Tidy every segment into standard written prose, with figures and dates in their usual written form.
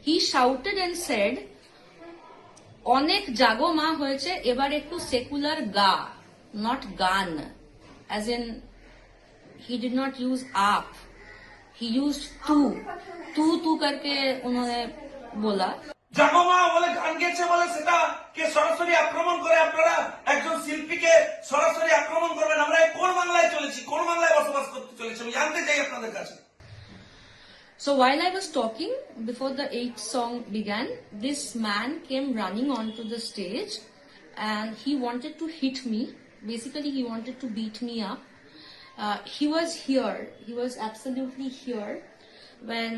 He shouted and said, অনেক জাগো মা হয়েছে, এবার একটু সেকুলার গা, not গান, as in he did not use आप, he used तू करके उन्होंने बोला। জাগো মা বলে গান গেছে বলে সেটা কে সরাসরি আক্রমণ করে আপনারা একজন শিল্পীকে সরাসরি আক্রমণ করবেন? আমরা কোন বাংলায় চলেছি, কোন বাংলায় বসবাস করতে চলেছি, আমি জানতে চাই আপনাদের কাছে। So while I was talking, before the 8th song began, this man came running onto the stage and he wanted to hit me. Basically, he wanted to beat me up. He was here. He was absolutely here when,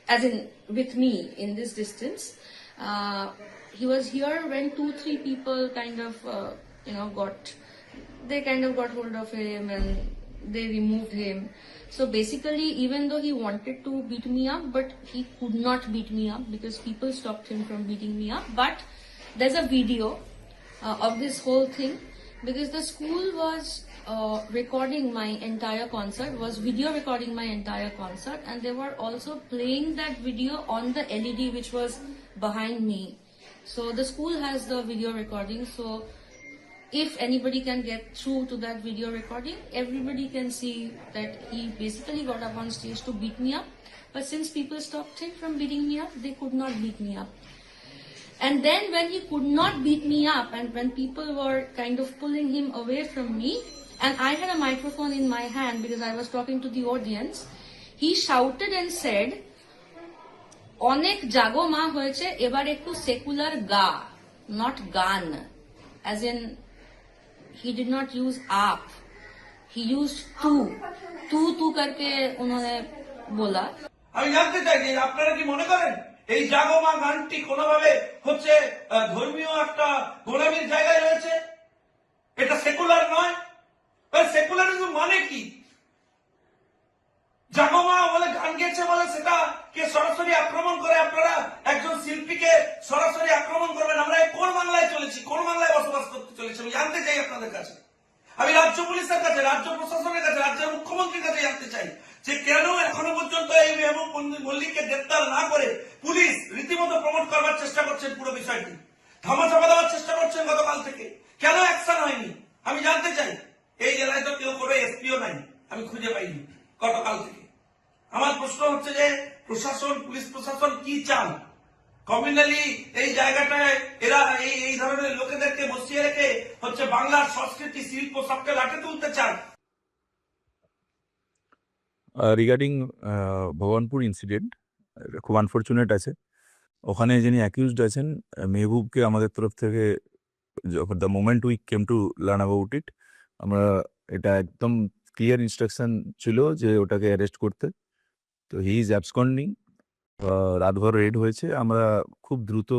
as in with me in this distance. He was here when 2-3 people kind of, got hold of him and they removed him. So basically, even though he wanted to beat me up, but he could not beat me up because people stopped him from beating me up. But there's a video of this whole thing because the school was recording my entire concert, was video recording my entire concert, and they were also playing that video on the LED which was behind me. So the school has the video recording, so if anybody can get through to that video recording, everybody can see that he basically got up on stage to beat me up. But since people stopped him from beating me up, they could not beat me up. And then when he could not beat me up and when people were kind of pulling him away from me, and I had a microphone in my hand because I was talking to the audience, he shouted and said, অনেক জাগো মা হয়েছে, এবার একটু secular গা, not গান, as in he did not use आप, he used तू करके उन्होंने बोला। আমি জানতে চাই যে আপনারা কি মনে করেন এই জাগো মা গানটি কোনোভাবে হচ্ছে ধর্মীয় একটা গোলামির জায়গায় রয়েছে? এটা সেকুলার নয়। সেকুলারিজম মানে কি? জাগো মা বলে গান গেছে বলে সেটা কে সরাসরি আক্রমণ করে আপনারা একজন শিল্পীকে সরাসরি আক্রমণ করবেন? আমরা কোন বাংলায় চলেছি, কোন বাংলায় বসবাস করতে চলেছি, আমি জানতে চাই আপনাদের কাছে। আমি রাজ্য পুলিশের কাছে, রাজ্য প্রশাসনের কাছে, রাজ্যের মুখ্যমন্ত্রীর কাছে জানতে চাই যে কেন এখনো পর্যন্ত এই মেহবুব মল্লিককে গ্রেপ্তার না করে পুলিশ রীতিমতো প্রমোট করবার চেষ্টা করছেন, পুরো বিষয়টি ধামাচাপা দেওয়ার চেষ্টা করছেন গতকাল থেকে, কেন অ্যাকশন হয়নি আমি জানতে চাই। এই জেলায় তো কেউ করে এসপিও নাই, আমি খুঁজে পাইনি গতকাল থেকে। আমার প্রশ্ন হচ্ছে যে প্রশাসন, পুলিশ প্রশাসন কি চান? কমিউনালি এই জায়গাটায় এরা এই ধরনের লোকেদেরকে বসিয়ে রেখে হচ্ছে বাংলার সংস্কৃতি, শিল্প সবকে লাটে তুলতে চান। রিগার্ডিং ভবানপুর ইনসিডেন্ট, খুব আনফর্চুনেট আছে। ওখানে যিনি অ্যাকিউজড আছেন মেহবুবকে আমাদের তরফ থেকে যখন the moment we came to learn about it, আমরা এটা একদম ক্লিয়ার ইনস্ট্রাকশন ছিল যে ওটাকে অ্যারেস্ট করতে। তো হি ইজ অ্যাবসকন্ডিং, রাতভর রেড হয়েছে, আমরা খুব দ্রুত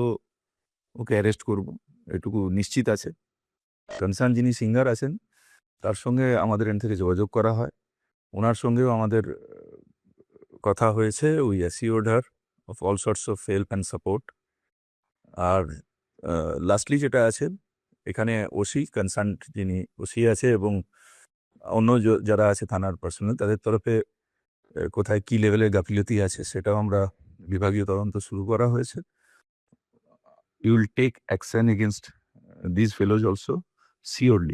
ওকে অ্যারেস্ট করব এটুকু নিশ্চিত আছে। কনসার্ন যিনি সিঙ্গার আছেন তার সঙ্গে আমাদের এখান থেকে যোগাযোগ করা হয়, ওনার সঙ্গেও আমাদের কথা হয়েছে। We assured her of all sorts of help and support. আর লাস্টলি যেটা আছে, এখানে ওসি, কনসার্ন যিনি ওসি আছে এবং অন্য যারা আছে থানার পার্সোনাল, তাদের তরফে কোথায় কি লেভেলের গাফিলতি আছে সেটাও আমরা বিভাগীয় তদন্ত শুরু করা হয়েছে। You will take action against this fellows also, surely.